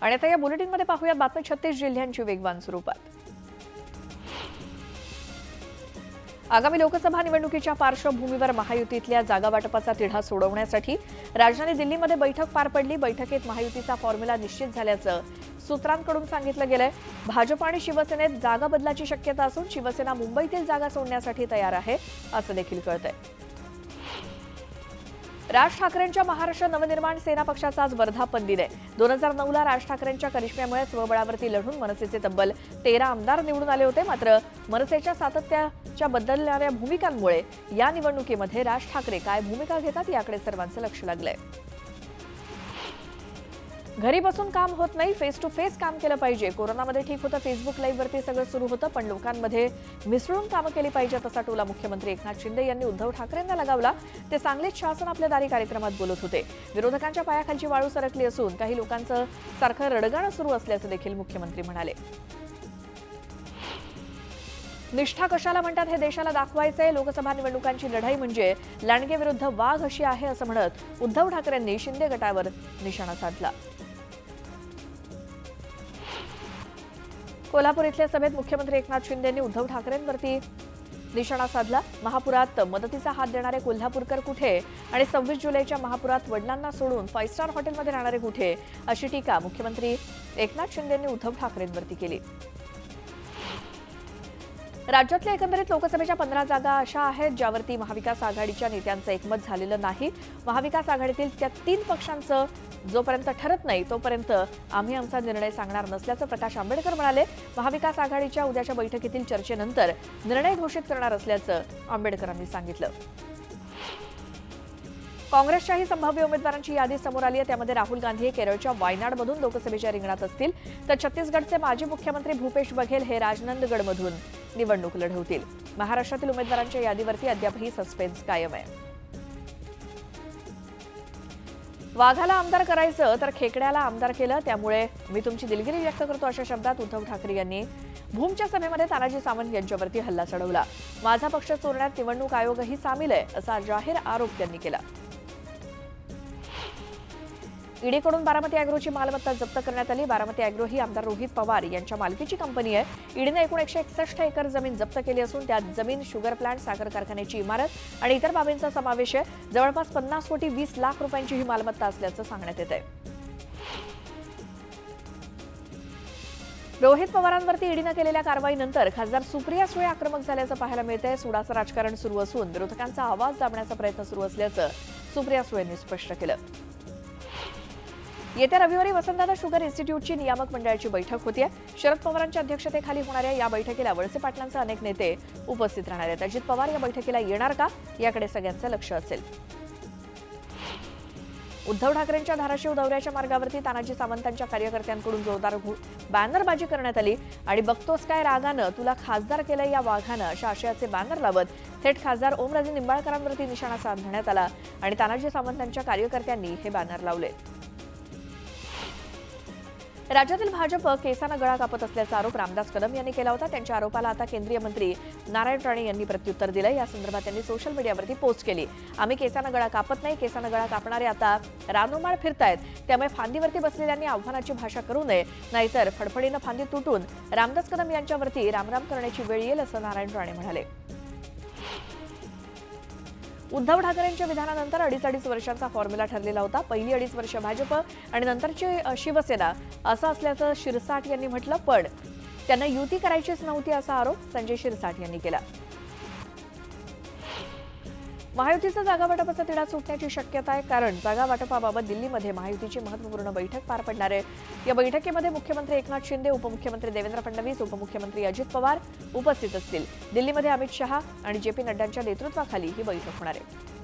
आणि आता या बुलेटिनमध्ये पाहूया बातमी 36 जिल्ह्यांची वेगवान स्वरूपात। आगामी लोकसभा निवडणुकीच्या पार्श्वभूमीवर महायुतीतल्या जागा वाटपाचा तिढा सोडवण्यासाठी राजधानी दिल्लीमध्ये बैठक पार पडली। बैठकीत महायुतीचा फॉर्म्युला निश्चित झाल्याचं सूत्रांकडून सांगितलं गेलंय। भाजप आणि शिवसेनेत जागा बदलाची शक्यता असून शिवसेना मुंबईतील जागा सोडण्यासाठी तयार आहे असं देखील कळतंय। राज ठाकरेंच्या महाराष्ट्र नवनिर्माण सेना पक्षाचा आज वर्धापन दिन आहे। 2009ला राज ठाकरेंच्या करिश्म्यामुळे स्वबळावरती लढून मनसेचे तब्बल 13 आमदार निवडून आले होते। मात्र मनसेच्या सातत्याच्या बदलणाऱ्या भूमिकांमुळे या निवडणुकीमध्ये राज ठाकरे काय भूमिका घेतात याकडे सर्वांचं लक्ष लागलंय। घरी बसून काम होत नाही, फेस टू फेस काम केलं पाहिजे। कोरोनामध्ये ठीक होतं, फेसबुक लाईव्ह वरती सगळं सुरू होतं, पण लोकांमध्ये मिसळून कामं केली पाहिजेत असा टोला मुख्यमंत्री एकनाथ शिंदे यांनी उद्धव ठाकरेंना लगावला। ते सांगलीत शासन आपल्या दारी कार्यक्रमात बोलत होते। विरोधकांच्या पायाखालची वाळू सरकली असून काही लोकांचं सारखं रडगाणं सुरू असल्याचं देखील मुख्यमंत्री म्हणाले। निष्ठा कशाला म्हणतात हे देशाला दाखवायचंय। लोकसभा निवडणुकांची लढाई म्हणजे लांडगे विरुद्ध वाघ अशी आहे असं म्हणत उद्धव ठाकरेंनी शिंदे गटावर निशाणा साधला। कोल्हापूर इथल्या सभेत मुख्यमंत्री एकनाथ शिंदेंनी उद्धव ठाकरेंवरती निशाणा साधला। महापुरात मदतीचा हात देणारे कोल्हापूरकर कुठे आणि 26 जुलैच्या महापुरात वडिलांना सोडून 5 स्टार हॉटेलमध्ये राहणारे कुठे अशी टीका मुख्यमंत्री एकनाथ शिंदेंनी उद्धव ठाकरेंवरती केली। राज्यातल्या एकंदरीत लोकसभेच्या 15 जागा अशा आहेत ज्यावरती महाविकास आघाडीच्या नेत्यांचं एकमत झालेलं नाही। महाविकास आघाडीतील त्या 3 पक्षांचं जोपर्यंत ठरत नाही तोपर्यंत आम्ही आमचा निर्णय सांगणार नसल्याचं प्रकाश आंबेडकर म्हणाले। महाविकास आघाडीच्या उद्याच्या बैठकीतील चर्चेनंतर निर्णय घोषित करणार असल्याचं आंबेडकरांनी सांगितलं। काँग्रेसच्याही संभाव्य उमेदवारांची यादी समोर आली आहे। त्यामध्ये राहुल गांधी केरळच्या वायनाडमधून लोकसभेच्या रिंगणात असतील, तर छत्तीसगडचे माजी मुख्यमंत्री भूपेश बघेल हे राजनंदगडमधून निवडणूक लढवतील। महाराष्ट्रातील उमेदवारांच्या यादीवरती अद्यापही सस्पेन्स कायम आहे। वाघाला आमदार करायचं तर खेकड्याला आमदार केलं, त्यामुळे मी तुमची दिलगिरी व्यक्त करतो अशा शब्दात उद्धव ठाकरे यांनी भूमच्या सभेमध्ये तानाजी सावंत यांच्यावरती हल्ला चढवला। माझा पक्ष चोरण्यात निवडणूक आयोगही सामील आहे असा जाहीर आरोप त्यांनी केला। ईडीकडून बारामती अॅग्रोची मालमत्ता जप्त करण्यात आली। बारामती अॅग्रो ही आमदार रोहित पवार यांच्या मालकीची कंपनी आहे। ईडीने एकूण 161 एकर जमीन जप्त केली असून त्यात जमीन, शुगर प्लांट, साखर कारखान्याची इमारत आणि इतर बाबींचा समावेश आहे। जवळपास 50 कोटी 20 लाख रुपयांची ही मालमत्ता असल्याचं सांगण्यात येत आहे। रोहित पवारांवरती ईडीने केलेल्या कारवाईनंतर खासदार सुप्रिया सुळे आक्रमक झाल्याचं पाहायला मिळतंय। सुडाचं राजकारण सुरू असून विरोधकांचा आवाज दाबण्याचा प्रयत्न सुरू असल्याचं सुप्रिया सुळेंनी स्पष्ट केलं। येत्या रविवारी वसंतदादा शुगर इन्स्टिट्यूटची नियामक मंडळाची बैठक होतीये। शरद पवारांच्या अध्यक्षतेखाली होणाऱ्या या बैठकीला वळसे पाटलांचे अनेक नेते उपस्थित राहणार आहेत। अजित पवार या बैठकीला येणार का याकडे सगळ्यांचं लक्ष असेल। उद्धव ठाकरेंच्या धाराशिव दौऱ्याच्या मार्गावरती तानाजी सावंतांच्या कार्यकर्त्यांकडून जोरदार बॅनरबाजी करण्यात आली आणि बघतोस काय रागानं तुला खासदार केलंय या वाघानं अशा आशयाचे बॅनर लावत थेट खासदार ओमराजे निंबाळकरांवरती निशाणा साधण्यात आला आणि तानाजी सावंतांच्या कार्यकर्त्यांनी हे बॅनर लावले। राज्यातील भाजप केसानं गळा कापत असल्याचा आरोप रामदास कदम यांनी केला होता। त्यांच्या आरोपाला आता केंद्रीय मंत्री नारायण राणे यांनी प्रत्युत्तर दिलं। या संदर्भात त्यांनी सोशल मीडियावरती पोस्ट केली। आम्ही केसानं गळा कापत नाही, केसानं गळा कापणारे आता रानोमाळ फिरतायत, त्यामुळे फांदीवरती बसलेल्यांनी आव्हानाची भाषा करू नये, नाहीतर फडफडीनं फांदी तुटून रामदास कदम यांच्यावरती रामराम करण्याची वेळ येईल असं नारायण राणे म्हणाले। उद्धव ठाकरेंच्या विधानानंतर 2.5 वर्षांचा फॉर्म्युला ठरलेला होता। पहिली 2.5 वर्ष भाजप आणि नंतरची शिवसेना असं असल्याचं शिरसाट यांनी म्हटलं, पण त्यांना युती करायचीच नव्हती असा आरोप संजय शिरसाट यांनी केला। महायुतीचा जागा वाटपाचा तिढा सुटण्याची शक्यता आहे, कारण जागा वाटपाबाबत दिल्लीमध्ये महायुतीची महत्त्वपूर्ण बैठक पार पडणार आहे। या बैठकीमध्ये मुख्यमंत्री एकनाथ शिंदे, उपमुख्यमंत्री देवेंद्र फडणवीस, उपमुख्यमंत्री अजित पवार उपस्थित असतील। दिल्लीमध्ये अमित शहा आणि जे पी नड्डांच्या नेतृत्वाखाली ही बैठक होणार आहे।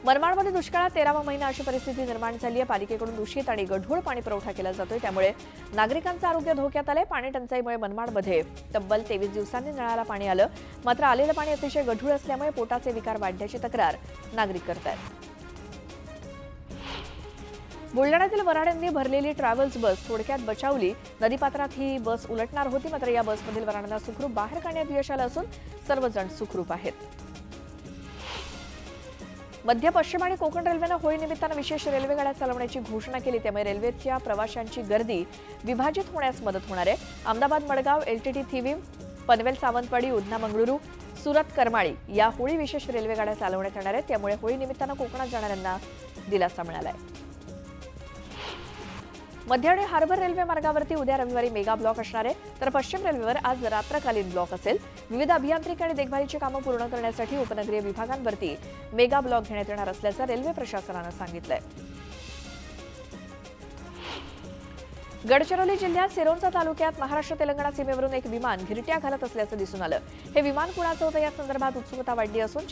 मनमाडमध्ये दुष्काळात 13वा महिना अशी परिस्थिती निर्माण झाली आहे। पालिकेकडून दूषित आणि गढूळ पाणी पुरवठा केला जातोय, त्यामुळे नागरिकांचं आरोग्य धोक्यात आलंय। पाणी टंचाईमुळे मनमाडमध्ये तब्बल 23 दिवसांनी नळाला पाणी आलं, मात्र आलेलं पाणी अतिशय गढूळ असल्यामुळे पोटाचे विकार वाढण्याची तक्रार नागरिक करतायत। बुलढाण्यातील वऱ्हाड्यांनी भरलेली ट्रॅव्हल्स बस थोडक्यात बचावली। नदीपात्रात ही बस उलटणार होती, मात्र या बसमधील वऱ्हाडांना सुखरूप बाहेर काढण्यात यश आलं असून सर्वजण सुखरूप आहेत। मध्य पश्चिम आणि कोकण रेल्वेनं होळी निमित्तानं विशेष रेल्वे गाड्या चालवण्याची घोषणा केली। त्यामुळे रेल्वेच्या प्रवाशांची गर्दी विभाजित होण्यास मदत होणार आहे। अहमदाबाद मडगाव, एलटीटी थिविम, पनवेल सावंतवाडी, उधना मंगळुरू, सुरत करमाळी या होळी विशेष रेल्वे गाड्या चालवण्यात येणार आहेत। त्यामुळे होळी निमित्तानं कोकणात जाणाऱ्यांना दिलासा मिळाला आहे। मध्य आणि हार्बर रेल्वे मार्गावरती उद्या रविवारी मेगा ब्लॉक असणार आहे, तर पश्चिम रेल्वेवर आज रात्रकालीन ब्लॉक असेल। विविध अभियांत्रिकी आणि देखभालीची कामं पूर्ण करण्यासाठी उपनगरीय विभागांवरती मेगा ब्लॉक घेण्यात येणार असल्याचं रेल्वे प्रशासनानं सांगितलंय। गडचिरोली जिल्ह्यात सिरोंचा तालुक्यात महाराष्ट्र तेलंगणा सीमेवरून एक विमान घिरट्या घालत असल्याचं दिसून आलं। हे विमान कुणाचं होतं या संदर्भात उत्सुकता वाढली असून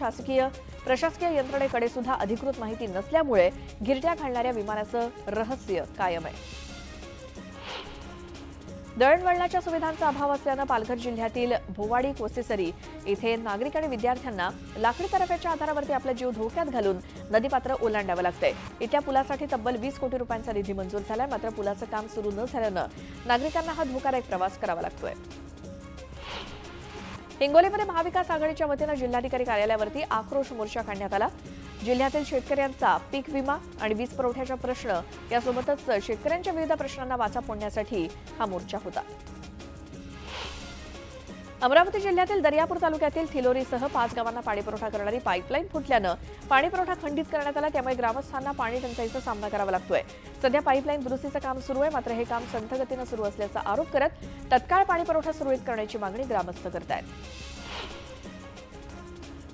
प्रशासकीय यंत्रणेकडे सुद्धा अधिकृत माहिती नसल्यामुळे घिरट्या घालणाऱ्या विमानाचं रहस्य कायम आहे। दळणवळणाच्या सुविधांचा अभाव असल्यानं पालघर जिल्ह्यातील भोवाडी कोसेसरी इथे नागरिक आणि विद्यार्थ्यांना लाकडी तराफ्याच्या आधारावरती आपला जीव धोक्यात घालून नदीपात्र ओलांडावं लागतंय। इथल्या पुलासाठी तब्बल 20 कोटी रुपयांचा निधी मंजूर झालाय, मात्र पुलाचं काम सुरू न झाल्यानं नागरिकांना हा धोकादायक प्रवास करावा लागतोय। हिंगोलीमध्ये महाविकास आघाडीच्या वतीनं जिल्हाधिकारी कार्यालयावरती आक्रोश मोर्चा काढण्यात आला। जिल्ह्यातील शेतकऱ्यांचा पीक विमा आणि वीज पुरवठ्याचा प्रश्न यासोबतच शेतकऱ्यांच्या विविध प्रश्नांना वाचा फोडण्यासाठी हा मोर्चा होता। अमरावती जिल्ह्यातील दर्यापूर तालुक्यातील थिलोरीसह 5 गावांना पाणीपुरवठा करणारी पाईपलाईन फुटल्यानं पाणीपुरवठा खंडित करण्यात आला। त्यामुळे ग्रामस्थांना पाणी टंचाईचा सामना करावा लागतोय। सध्या पाईपलाईन दुरुस्तीचं काम सुरू आहे, मात्र हे काम संथ गतीनं सुरू असल्याचा आरोप करत तत्काळ पाणीपुरवठा सुरळीत करण्याची मागणी ग्रामस्थ करतायत।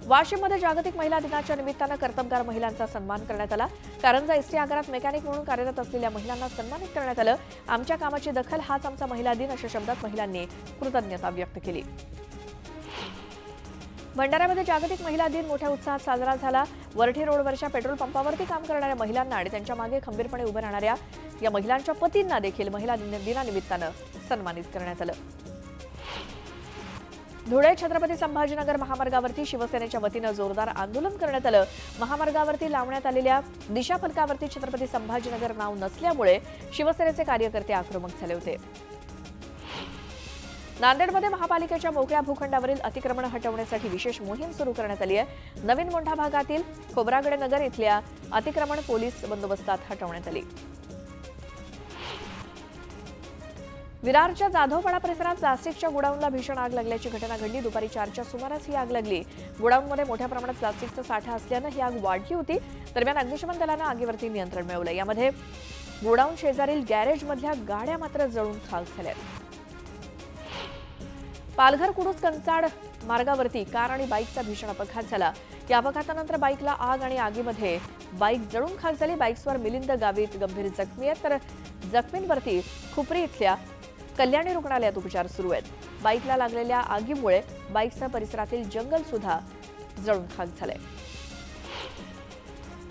वाशिममध्ये जागतिक महिला दिनाच्या निमित्तानं कर्तबगार महिलांचा सन्मान करण्यात आला। कारंजा एसटी आगारात मेकॅनिक म्हणून कार्यरत असलेल्या महिलांना सन्मानित करण्यात आलं। आमच्या कामाची दखल, हाच आमचा महिला दिन अशा शब्दात महिलांनी कृतज्ञता व्यक्त केली। भंडाऱ्यामध्ये जागतिक महिला दिन मोठ्या उत्साहात साजरा झाला। वरठी रोडवरच्या पेट्रोल पंपावरती काम करणाऱ्या महिलांना आणि त्यांच्या मागे खंबीरपणे उभं राहणाऱ्या या महिलांच्या पतींना देखील महिला दिनानिमित्तानं सन्मानित करण्यात आलं। धुळे छत्रपती संभाजीनगर महामार्गावरती शिवसेनेच्या वतीनं जोरदार आंदोलन करण्यात आलं। महामार्गावरती लावण्यात आलेल्या दिशाफलकावरती छत्रपती संभाजीनगर नाव नसल्यामुळे शिवसेनेचे कार्यकर्ते आक्रमक झाले होते। नांदेडमध्ये महापालिकेच्या मोकळ्या भूखंडावरील अतिक्रमण हटवण्यासाठी विशेष मोहीम सुरू करण्यात आली आहे। नवीन मोंढा भागातील खोब्रागडे नगर इथल्या अतिक्रमण पोलीस बंदोबस्तात हटवण्यात आली। विरारच्या जाधवपाडा परिसरात प्लास्टिकच्या गोडाऊनला भीषण आग लागल्याची घटना घडली। दुपारी 4च्या सुमारास ही आग लागली। गोडाऊनमध्ये मोठ्या प्रमाणात प्लास्टिकचा साठा असल्यानं ही आग वाढली होती। दरम्यान अग्निशमन दलानं आगीवरती नियंत्रण मिळवलं। यामध्ये गोडाऊन शेजारील गॅरेजमधल्या गाड्या मात्र जळून खाक झाल्या। पालघर कुडूस कंचाड मार्गावरती कार आणि बाईकचा भीषण अपघात झाला। या अपघातानंतर बाईकला आग आणि आगीमध्ये बाईक जळून खाक झाली। बाईक्सवर मिलिंद गावित गंभीर जखमी आहेत, तर जखमींवरती खुपरी इथल्या कल्याणी रुग्णालयात उपचार सुरू आहेत। बाईकला लागलेल्या आगीमुळे बाईकसह परिसरातील जंगल सुद्धा जळून खाक झाले।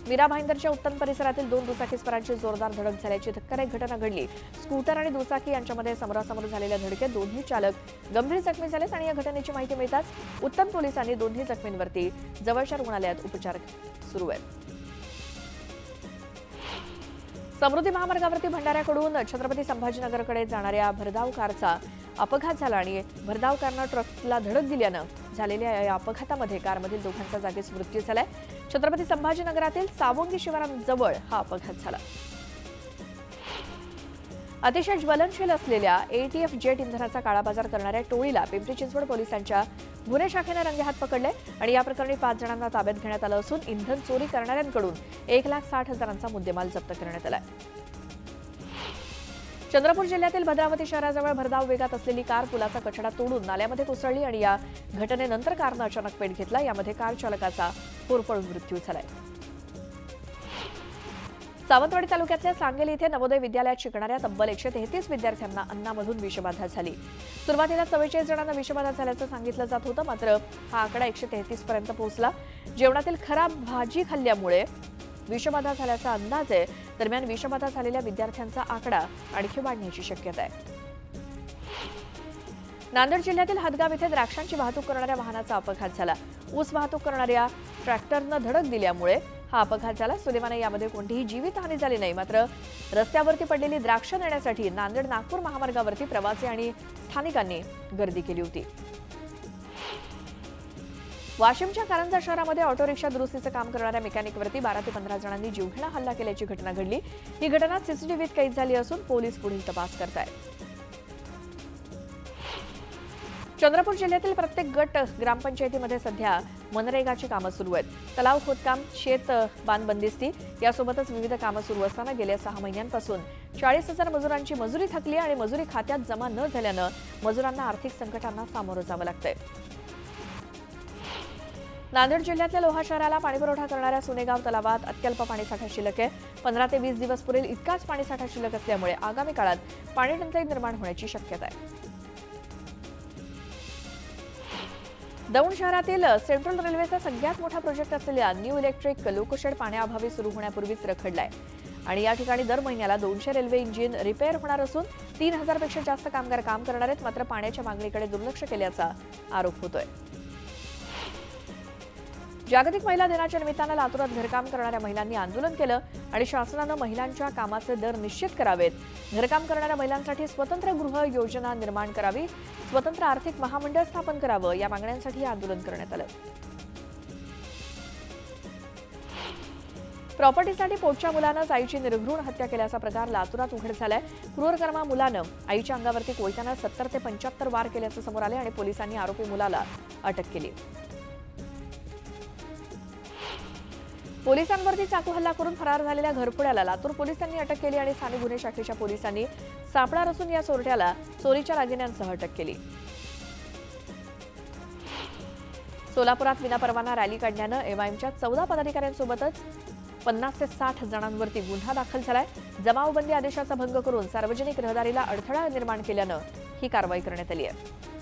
मीरा भाईंदरच्या उत्तम परिसरातील 2 दुचाकीस्वारांची जोरदार धडक झाल्याची धक्कादायक घटना घडली। स्कूटर आणि दुचाकी यांच्यामध्ये समोरासमोर झालेल्या धडकेत दोन्ही चालक गंभीर जखमी झालेत आणि या घटनेची माहिती मिळताच उत्तम पोलिसांनी दोन्ही जखमींवरती जवळच्या रुग्णालयात उपचार सुरू आहेत। समृद्धी महामार्गावरती भंडाऱ्याकडून छत्रपती संभाजीनगरकडे जाणाऱ्या भरधाव कारचा अपघात झाला आणि भरधाव कारनं ट्रकला धडक दिल्यानं झालेल्या या अपघातामध्ये कारमधील दोघांचा जागीच मृत्यू झालाय। छत्रपती संभाजीनगरातील सावंगी शिवाराजवळ हा अपघात झाला। अतिशय ज्वलनशील असलेल्या एटीएफ जेट इंधनाचा काळाबाजार करणाऱ्या टोळीला पिंपरी चिंचवड पोलिसांच्या गुन्हे शाखेने रंगेहात पकडले आणि या प्रकरणी 5 जणांना ताब्यात घेण्यात आलं असून इंधन चोरी करणाऱ्यांकडून 1,60,000चा मुद्देमाल जप्त करण्यात आला। चंद्रपूर जिल्ह्यातील भद्रावती शहराजवळ भरधाव वेगात असलेली कार पुलाचा कठडा तोडून नाल्यामध्ये कोसळली आणि या घटनेनंतर कारनं अचानक पेट घेतला। यामध्ये कार चालकाचा होरपळून मृत्यू झालाय। सावंतवाडी तालुक्यातल्या सांगेली इथे नवोदय विद्यालयात शिकणाऱ्या तब्बल 133 विद्यार्थ्यांना अन्नामधून विषबाधा झाली। सुरुवातीला 44 जणांना विषबाधा झाल्याचं सांगितलं जात होतं, मात्र हा आकडा 133 पर्यंत पोहोचला। जेवणातील खराब भाजी खाल्ल्यामुळे विषबाधा झाल्याचा अंदाज आहे। दरम्यान विषबाधा झालेल्या विद्यार्थ्यांचा आकडा आणखी वाढण्याची शक्यता आहे। नांदेड जिल्ह्यातील हदगाव इथे द्राक्षांची वाहतूक करणाऱ्या वाहनाचा अपघात झाला। ऊस वाहतूक करणाऱ्या ट्रॅक्टरनं धडक दिल्यामुळे हा अपघात झाला। सुदैवाने यामध्ये कोणतीही जीवितहानी झाली नाही, मात्र रस्त्यावरती पडलेली द्राक्ष नेण्यासाठी नांदेड नागपूर महामार्गावरती प्रवासी आणि स्थानिकांनी गर्दी केली होती। वाशिमच्या कारंजा शहरामध्ये ऑटो रिक्षा दुरुस्तीचं काम करणाऱ्या मेकॅनिकवरती 12 ते 15 जणांनी जीवघेणा हल्ला केल्याची घटना घडली। ही घटना सीसीटीव्हीत कैद झाली असून पोलीस पुढील तपास करतायत। चंद्रपूर जिल्ह्यातील प्रत्येक गट ग्रामपंचायतीमध्ये सध्या मनरेगाची कामं सुरू आहेत। तलाव खोदकाम, शेत बांध बंदिस्ती यासोबतच विविध कामं सुरू असताना गेल्या 6 महिन्यांपासून 40,000 मजुरांची मजुरी थकली आणि मजुरी खात्यात जमा न झाल्यानं मजुरांना आर्थिक संकटांना सामोरं जावं लागतंय। नांदेड जिल्ह्यातल्या लोहा शहराला पाणीपुरवठा करणाऱ्या सुनेगाव तलावात अत्यल्प पाणीसाठा शिल्लक आहे। 15 ते 20 दिवस पुरेल इतकाच पाणीसाठा शिल्लक असल्यामुळे आगामी काळात पाणी टंचाई निर्माण होण्याची शक्यता आहे। दौंड शहरातील सेंट्रल रेल्वेचा सगळ्यात मोठा प्रोजेक्ट असलेला न्यू इलेक्ट्रिक लोकोशेड पाण्याअभावी सुरू होण्यापूर्वीच रखडलाय आणि या ठिकाणी दर महिन्याला 200 रेल्वे इंजिन रिपेअर होणार असून 3000 पेक्षा जास्त कामगार काम करणार आहेत। मात्र पाण्याच्या मागणीकडे दुर्लक्ष केल्याचा आरोप होतोय। जागतिक महिला दिनाच्या निमित्तानं लातूरात घरकाम करणाऱ्या महिलांनी आंदोलन केलं आणि शासनानं महिलांच्या कामाचे दर निश्चित करावेत, घरकाम करणाऱ्या महिलांसाठी स्वतंत्र गृह योजना निर्माण करावी, स्वतंत्र आर्थिक महामंडळ स्थापन करावं या मागण्यांसाठी आंदोलन करण्यात आलं। प्रॉपर्टीसाठी पोटच्या मुलानं आईची निर्घृण हत्या केल्याचा प्रकार लातूरात उघड झालाय। क्रूरकर्मा मुलानं आईच्या अंगावरती कोयत्यानं 70 ते 75 वार केल्याचं समोर आले आणि पोलिसांनी आरोपी मुलाला अटक केली। पोलिसांवरती चाकू हल्ला करून फरार झालेल्या घरफोड्याला लातूर पोलिसांनी अटक केली आणि स्थानिक गुन्हे शाखेच्या पोलिसांनी सापळा रचून या चोरट्याला चोरीच्या दागिन्यांसह अटक केली। सोलापुरात विनापरवाना रॅली काढण्यानं एमआयएमच्या 14 पदाधिकाऱ्यांसोबतच 50 ते 60 जणांवरती गुन्हा दाखल झालाय। जमावबंदी आदेशाचा भंग करून सार्वजनिक रहदारीला अडथळा निर्माण केल्यानं ही कारवाई करण्यात आली आहे।